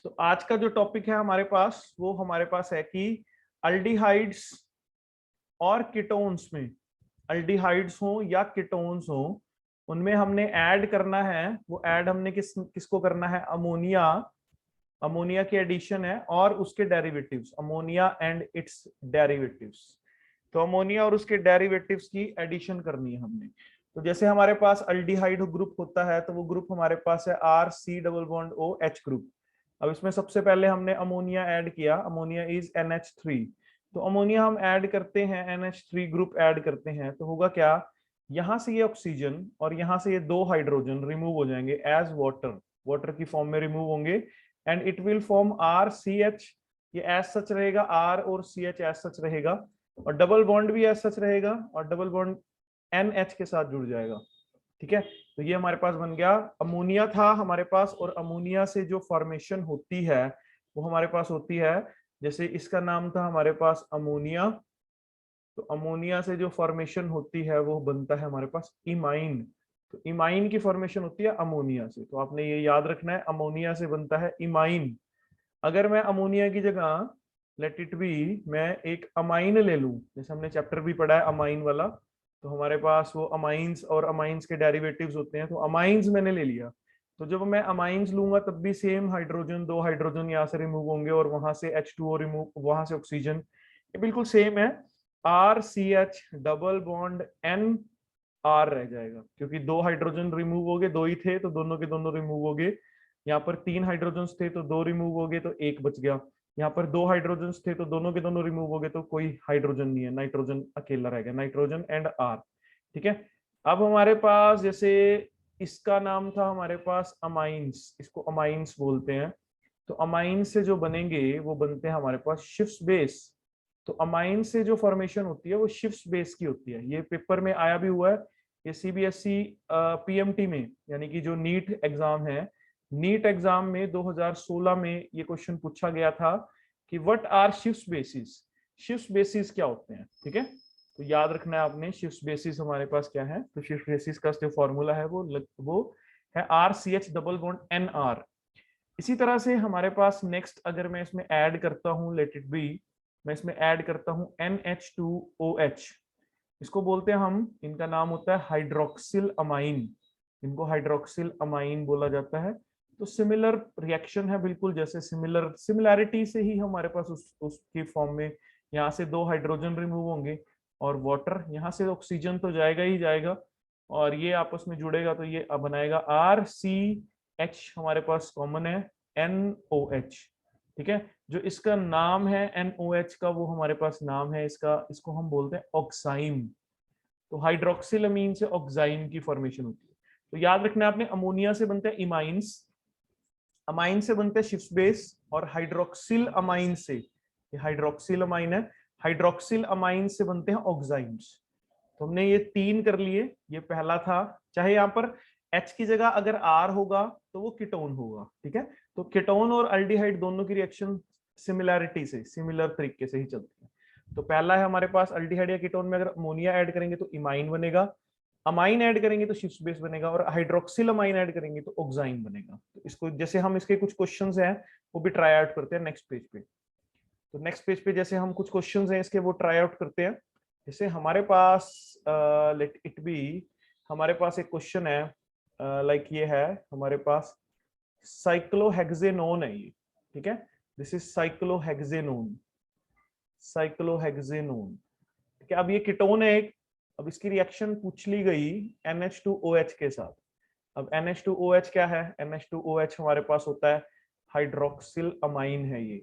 तो आज का जो टॉपिक है हमारे पास, वो हमारे पास है कि अल्डिहाइड्स और कीटोन्स में, अल्डिहाइड्स हो या कीटोन्स हो, उनमें हमने ऐड करना है। वो ऐड हमने किसको करना है? अमोनिया। अमोनिया की एडिशन है और उसके derivatives, ammonia and it's derivatives. तो अमोनिया और उसके डेरिवेटिव्स की एडिशन करनी है हमने। तो जैसे हमारे पास अल्डिहाइड ग्रुप होता है, तो वो ग्रुप हमारे पास है R C double bond O H group. अब इसमें सबसे पहले हमने अमोनिया ऐड किया, अमोनिया इज NH3। तो अमोनिया हम ऐड करते हैं, NH3 ग्रुप ऐड करते हैं, तो होगा क्या? यहां से ये ऑक्सीजन और यहां से ये दो हाइड्रोजन रिमूव हो जाएंगे एज वाटर, वाटर की फॉर्म में रिमूव होंगे, and it will form RCH। ये एज सच रहेगा, R और CH एज सच रहेगा, और डबल बॉन्ड भी एज सच रहेगा, और डबल बॉन्ड NH के साथ जुड़ जाएगा। ठीक है, तो ये हमारे पास बन गया। अमोनिया था हमारे पास, और अमोनिया से जो फॉर्मेशन होती है वो हमारे पास होती है, जैसे इसका नाम था हमारे पास अमोनिया, तो अमोनिया से जो फॉर्मेशन होती है वो बनता है हमारे पास इमाइन। तो इमाइन की फॉर्मेशन होती है अमोनिया से, तो आपने ये याद रखना है, अमोनिया से बनता है इमाइन। अगर मैं अमोनिया की जगह, लेट इट बी, मैं एक अमाइन ले लूं, जैसे हमने चैप्टर भी पढ़ा है अमाइन वाला, तो हमारे पास वो अमाइंस और अमाइंस के डेरिवेटिव्स होते हैं, तो अमाइंस मैंने ले लिया। तो जब मैं अमाइंस लूंगा तब भी सेम हाइड्रोजन, दो हाइड्रोजन यहाँ से रिमूव होंगे, और वहां से H2O रिमूव, वहां से ऑक्सीजन, ये बिल्कुल सेम है। RCH डबल बॉन्ड NR रह जाएगा, क्योंकि दो हाइड्रोजन रिमूव हो गए, दो ही थे तो दोनों के दोनों रिमूव हो गए। यहाँ पर तीन हाइड्रोजन थे तो दो रिमूव हो गए, तो एक बच गया। यहाँ पर दो हाइड्रोजन थे तो दोनों के दोनों रिमूव हो गए, तो कोई हाइड्रोजन नहीं है, नाइट्रोजन अकेला रह गया, नाइट्रोजन एंड R। ठीक है, अब हमारे पास जैसे इसका नाम था हमारे पास अमाइंस, इसको अमाइंस बोलते हैं। तो अमाइंस से जो बनेंगे वो बनते हैं हमारे पास शिफ्स बेस। तो अमाइन से जो फॉर्मेशन होती है वो शिफ्स बेस की होती है, ये पेपर में आया भी हुआ है। ये CBSE PMT में, यानी कि जो नीट एग्जाम है, नीट एग्जाम में 2016 में ये क्वेश्चन पूछा गया था कि what are shift bases. Shift bases क्या होते हैं? ठीक है, तो याद रखना है आपने, शिफ्ट बेसिस हमारे पास क्या है। तो शिफ्ट बेसिस का जो फॉर्मूला है वो है RCH डबल बॉन्ड NR। इसी तरह से हमारे पास नेक्स्ट, अगर मैं इसमें ऐड करता हूं, लेट इट बी, मैं इसमें ऐड करता हूं NH2OH। इसको बोलते हैं हम, इनका नाम होता है हाइड्रोक्सिल अमाइन, इनको हाइड्रोक्सिल अमाइन बोला जाता है। तो सिमिलर रिएक्शन है बिल्कुल, जैसे सिमिलैरिटी से ही हमारे पास उसकी फॉर्म में यहाँ से दो हाइड्रोजन रिमूव होंगे, और वाटर, यहाँ से ऑक्सीजन तो जाएगा ही जाएगा, और ये आपस में जुड़ेगा, तो ये बनाएगा RCH, हमारे पास कॉमन है NOH। ठीक है, जो इसका नाम है NOH का, वो हमारे पास नाम है इसका, इसको हम बोलते हैं ऑक्साइम। तो हाइड्रोक्सिल अमीन से ऑक्साइम की फॉर्मेशन होती है। तो याद रखना आपने, अमोनिया से बनते हैं इमाइंस, अमाइन से बनते हैं शिफ्ट बेस, और हाइड्रोक्सिल अमाइन से, ये हाइड्रोक्सिल अमाइन है, हाइड्रोक्सिल अमाइन से बनते हैं ऑक्साइम्स। तो हमने ये तीन कर लिए, ये पहला था। चाहे यहाँ पर H की जगह अगर R होगा तो वो कीटोन होगा। ठीक है, तो कीटोन और अल्डिहाइड दोनों की रिएक्शन सिमिलैरिटी से, सिमिलर तरीके से ही चलती है। तो पहला है हमारे पास अल्डिहाइड या कीटोन में अगर अमोनिया ऐड करेंगे तो इमाइन बनेगा, अमाइन ऐड करेंगे तो शिफ्ट बेस बनेगा, और हाइड्रोक्सिल अमाइन ऐड करेंगे तो ऑक्साइन बनेगा। तो इसको, जैसे हम इसके कुछ क्वेश्चंस हैं वो भी ट्राई आउट करते हैं नेक्स्ट पेज पे। तो नेक्स्ट पेज पे जैसे हम कुछ क्वेश्चंस हैं इसके, वो ट्राई आउट करते हैं। जैसे हमारे पास लेट इट बी, हमारे पास एक क्वेश्चन है, लाइक ये है हमारे पास, साइक्लोहेक्सेनोन है ये। ठीक है, दिस इज साइक्लोहेक्सेनोन, साइक्लोहेक्सेनोन। ठीक है, अब ये कीटोन है एक, अब इसकी रिएक्शन पूछ ली गई NH2OH के साथ। अब NH2OH क्या है? NH2OH हमारे पास होता है हाइड्रोक्सिल अमाइन है ये।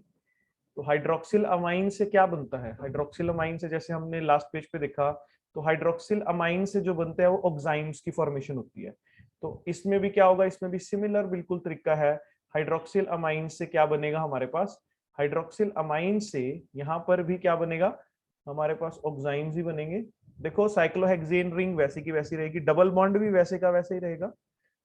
तो हाइड्रोक्सिल अमाइन से क्या बनता है? हाइड्रोक्सिल अमाइन से, जैसे हमने लास्ट पेज पे देखा, तो हाइड्रोक्सिल अमाइन से जो बनते हैं वो ऑक्साइम्स की फॉर्मेशन होती है। तो इसमें भी क्या होगा? इसमें भी सिमिलर बिल्कुल तरीका है। हाइड्रोक्सिल अमाइन से क्या बनेगा हमारे पास? हाइड्रोक्सिल अमाइन से यहाँ पर भी क्या बनेगा हमारे पास? ऑक्साइम्स ही बनेंगे। देखो, साइक्लोहेक्सेन रिंग वैसी की वैसी रहेगी, डबल बॉन्ड भी वैसे का वैसे ही रहेगा,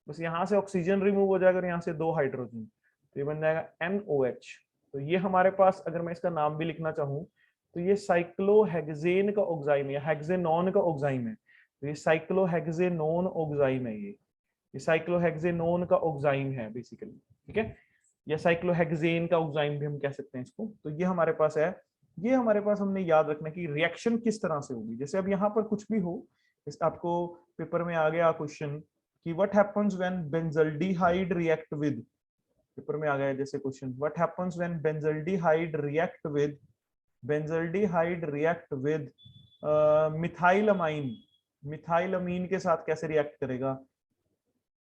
बस यहाँ से ऑक्सीजन रिमूव हो जाएगा और यहाँ से दो हाइड्रोजन, तो ये बन जाएगा NOH। तो ये हमारे पास, अगर मैं इसका नाम भी लिखना चाहूँ, तो ये साइक्लोहेक्सेन का ऑक्साइम है, हेक्सेनॉन का ऑक्साइम है, तो ये साइक्लोहेक्सेनोन ऑक्साइम है, ये साइक्लोहेक्सेनोन का ऑक्साइम है बेसिकली। ठीक है, या साइक्लोहेक्सेन का ऑक्साइन भी हम कह सकते हैं इसको। तो ये हमारे पास है, ये हमारे पास हमने याद रखना कि रिएक्शन किस तरह से होगी। जैसे अब यहाँ पर कुछ भी हो, इस आपको पेपर में आ गया क्वेश्चन कि what happens when benzaldehyde react with, paper में आ गया जैसे question, what happens when benzaldehyde react with methylamine, methylamine के साथ कैसे रिएक्ट करेगा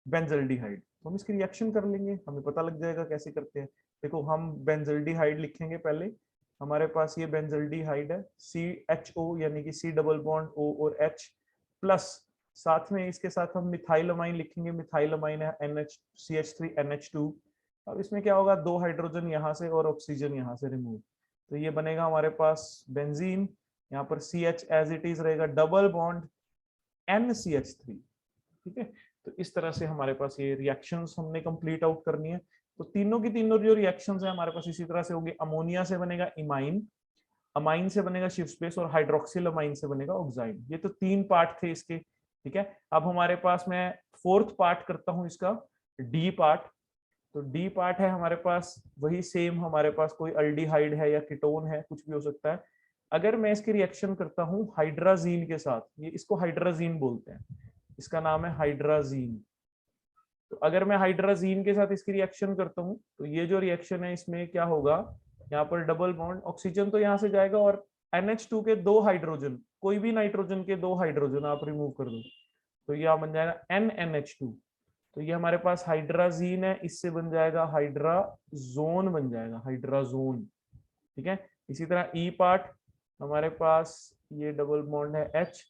बेंजल्डिहाइड। तो हम इसकी रिएक्शन कर लेंगे, हमें पता लग जाएगा कैसे करते हैं। देखो हम बेंजल्डिहाइड लिखेंगे पहले, हमारे पास ये बेंजल्डिहाइड है, CHO यानी कि C डबल बॉन्ड O और H प्लस, साथ में इसके साथ हम मिथाइलमाइन लिखेंगे, मिथाइलमाइन है CH3NH2। अब इसमें क्या होगा, 2 हाइड्रोजन यहाँ से और ऑक्सीजन यहाँ से रिमूव, तो ये बनेगा हमारे पास बेंजीन। यहाँ पर CH एज इट इज रहेगा, डबल बॉन्ड NCH3, ठीक है। तो इस तरह से हमारे पास ये रिएक्शंस हमने कंप्लीट आउट करनी है। तो तीनों की तीनों जो रिएक्शंस है हमारे पास इसी तरह से होगी, अमोनिया से बनेगा इमाइन, अमाइन से बनेगा शिफ्ट स्पेस और हाइड्रोक्सिल अमाइन से बनेगा ऑक्साइड। ये तो 3 पार्ट थे इसके, ठीक है। अब हमारे पास मैं 4th पार्ट करता हूं इसका, डी पार्ट। तो डी पार्ट है हमारे पास वही सेम, हमारे पास कोई अल्डिहाइड है या कीटोन है, कुछ भी हो सकता है। अगर मैं इसकी रिएक्शन करता हूं हाइड्राजीन के साथ, ये इसको हाइड्राजीन बोलते हैं, इसका नाम है हाइड्राजीन। तो अगर मैं हाइड्राजीन के साथ इसकी रिएक्शन करता हूं तो ये जो रिएक्शन है इसमें क्या होगा, यहाँ पर डबल बॉन्ड, ऑक्सीजन तो यहाँ से जाएगा और NH2 के 2 हाइड्रोजन, कोई भी नाइट्रोजन के 2 हाइड्रोजन आप रिमूव कर दो, तो यह बन जाएगा NNH2। तो ये हमारे पास हाइड्राजीन है, इससे बन जाएगा हाइड्राजोन, बन जाएगा हाइड्राजोन, ठीक है। इसी तरह ई पार्ट हमारे पास ये डबल बॉन्ड है H,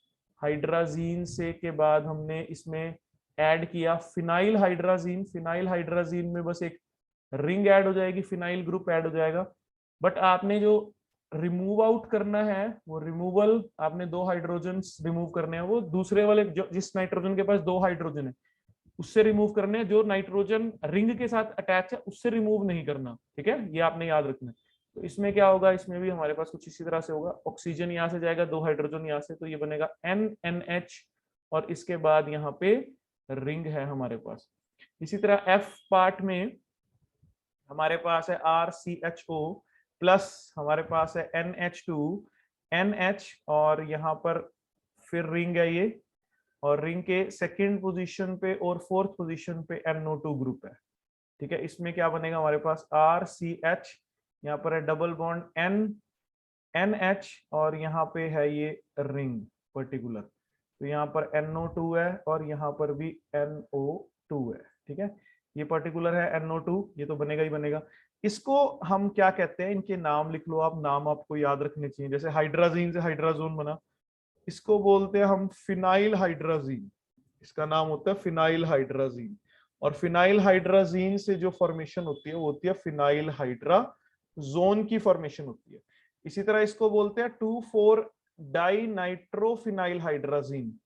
हाइड्राजीन से के बाद हमने इसमें ऐड किया फिनाइल हाइड्राजीन, फिनाइल हाइड्राजीन में बस एक रिंग ऐड हो जाएगी, फिनाइल ग्रुप ऐड हो जाएगा। बट आपने जो रिमूव आउट करना है वो रिमूवल, आपने 2 हाइड्रोजन रिमूव करने हैं, वो दूसरे वाले जो जिस नाइट्रोजन के पास 2 हाइड्रोजन है उससे रिमूव करने हैं, जो नाइट्रोजन रिंग के साथ अटैच है उससे रिमूव नहीं करना, ठीक है, ये आपने याद रखना है। तो इसमें क्या होगा, इसमें भी हमारे पास कुछ इसी तरह से होगा, ऑक्सीजन यहाँ से जाएगा, 2 हाइड्रोजन यहाँ से, तो ये बनेगा NNH और इसके बाद यहाँ पे रिंग है हमारे पास। इसी तरह F पार्ट में हमारे पास है RCHO प्लस, हमारे पास है NH2 NH और यहाँ पर फिर रिंग है ये, और रिंग के 2nd पोजीशन पे और 4th पोजीशन पे NO2 ग्रुप है, ठीक है। इसमें क्या बनेगा हमारे पास RCH, यहाँ पर है डबल बॉन्ड NH और यहाँ पे है ये रिंग पर्टिकुलर, तो यहाँ पर NO2 है और यहाँ पर भी NO2 है, ठीक है। ये पर्टिकुलर है NO2, ये तो बनेगा ही बनेगा। इसको हम क्या कहते हैं, इनके नाम लिख लो आप, नाम आपको याद रखने चाहिए। जैसे हाइड्राजीन से हाइड्राजोन बना, इसको बोलते हैं हम फिनाइल हाइड्राजीन, इसका नाम होता है फिनाइल हाइड्राजीन। और फिनाइल हाइड्राजीन से जो फॉर्मेशन होती है वो होती है फिनाइल हाइड्राजोन की फॉर्मेशन होती है। इसी तरह इसको बोलते हैं 2,4 डाइनाइट्रोफिनाइल हाइड्राजीन,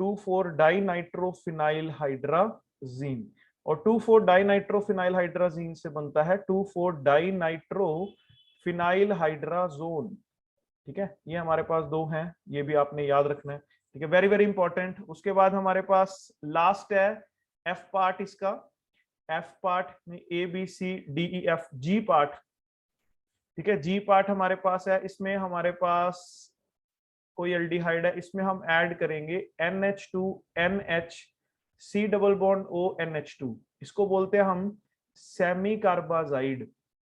2,4 डाइनाइट्रोफिनाइल हाइड्राजीन, और 2,4 डाइनाइट्रोफिनाइल हाइड्राजीन से बनता है 2,4 डाइनाइट्रोफिनाइल हाइड्राजोन, ठीक है। ये हमारे पास 2 हैं, ये भी आपने याद रखना है, ठीक है, वेरी वेरी इंपॉर्टेंट। उसके बाद हमारे पास लास्ट है F पार्ट, इसका F पार्ट में ABCDEF, G पार्ट, ठीक है। G पार्ट हमारे पास है, इसमें हमारे पास कोई एल्डिहाइड है, इसमें हम ऐड करेंगे NH2NH C double bond O NH2, इसको बोलते हैं हम सेमी कार्बाजाइड,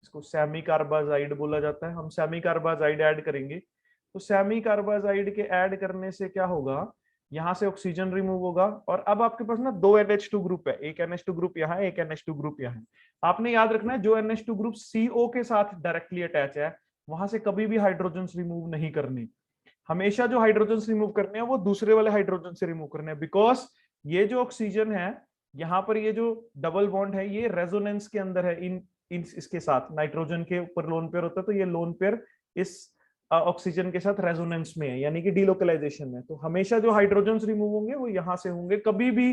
इसको सेमी कार्बाजाइड बोला जाता है। हम सेमी कार्बाजाइड ऐड करेंगे, तो सेमी कार्बाजाइड के ऐड करने से क्या होगा, यहाँ से ऑक्सीजन रिमूव होगा, और अब आपके पास ना 2 NH2 ग्रुप है, एक NH2 ग्रुप यहाँ है, एक NH2 ग्रुप यहाँ है। आपने याद रखना है जो NH2 ग्रुप CO के साथ डायरेक्टली अटैच है वहां से कभी भी हाइड्रोजन रिमूव नहीं करने, हमेशा जो हाइड्रोजन रिमूव करने हैं वो दूसरे वाले हाइड्रोजन से रिमूव करने हैं, बिकॉज ये जो ऑक्सीजन है यहाँ पर, ये जो डबल बॉन्ड है ये रेजोनेंस के अंदर है, इन इसके साथ नाइट्रोजन के ऊपर लोन पेयर होता है, तो ये लोन पेयर इस ऑक्सीजन के साथ रेजोनेंस में है, यानी कि डीलोकलाइजेशन में। तो हमेशा जो हाइड्रोजन रिमूव होंगे वो यहाँ से होंगे, कभी भी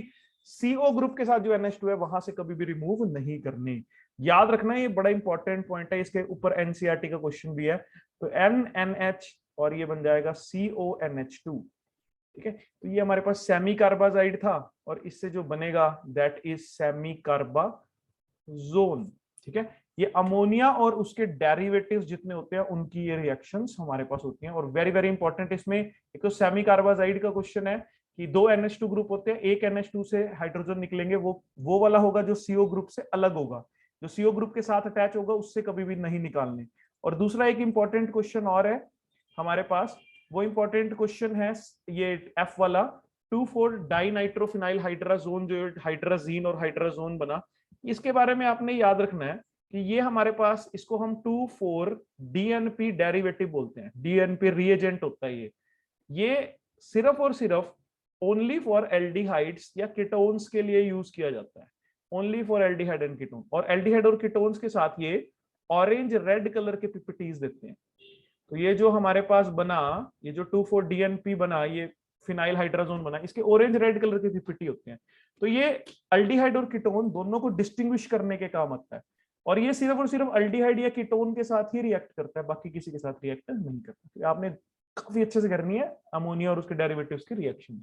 CO ग्रुप के साथ जो NH2 है वहां से कभी भी रिमूव नहीं करने। याद रखना ये बड़ा इंपॉर्टेंट पॉइंट है, इसके ऊपर NCERT का क्वेश्चन भी है। तो NNH और ये बन जाएगा CONH2, ठीक है। तो ये हमारे पास सेमी कार्बाजाइड था और इससे जो बनेगा दैट इज सेमी कार्बाजोन, ठीक है, ये अमोनिया और उसके डेरिवेटिव्स जितने होते हैं उनकी ये रिएक्शंस हमारे पास होती हैं। और वेरी वेरी इंपॉर्टेंट इसमें एक तो सेमी कार्बाजाइड का क्वेश्चन है कि दो NH2 ग्रुप होते हैं, एक NH2 से हाइड्रोजन निकलेंगे, वो वाला होगा जो CO ग्रुप से अलग होगा, जो CO ग्रुप के साथ अटैच होगा उससे कभी भी नहीं निकालने। और दूसरा एक इंपॉर्टेंट क्वेश्चन और है हमारे पास, वो इंपॉर्टेंट क्वेश्चन है ये F वाला, 2,4 डाइनाइट्रोफिनाइल हाइड्राजोन, जो हाइड्राजीन और हाइड्राजोन बना, इसके बारे में आपने याद रखना है कि ये हमारे पास, इसको हम 2,4 DNP डेरिवेटिव बोलते हैं, DNP रिएजेंट होता है ये सिर्फ और सिर्फ ओनली फॉर एल्डिहाइड्स या कीटोन्स के लिए यूज किया जाता है, only for aldehyde and ketone. और एल्डिहाइड और कीटोन्स के साथ ये ऑरेंज रेड कलर के पीपीटीज देते हैं। तो ये जो हमारे पास बना, ये जो 2,4 DNP बना, ये फिनाइल हाइड्राजोन बना, इसके ऑरेंज रेड कलर के पीपीटी होते हैं। तो ये अल्डिहाइड और कीटोन दोनों को डिस्टिंग्विश करने के काम आता है। और ये सिर्फ और सिर्फ अल्डिहाइड या कीटोन के साथ ही रिएक्ट करता है, बाकी किसी के साथ रिएक्ट नहीं करता। तो आपने काफी अच्छे से करनी है अमोनिया और उसके डेरिवेटिव्स की रिएक्शन।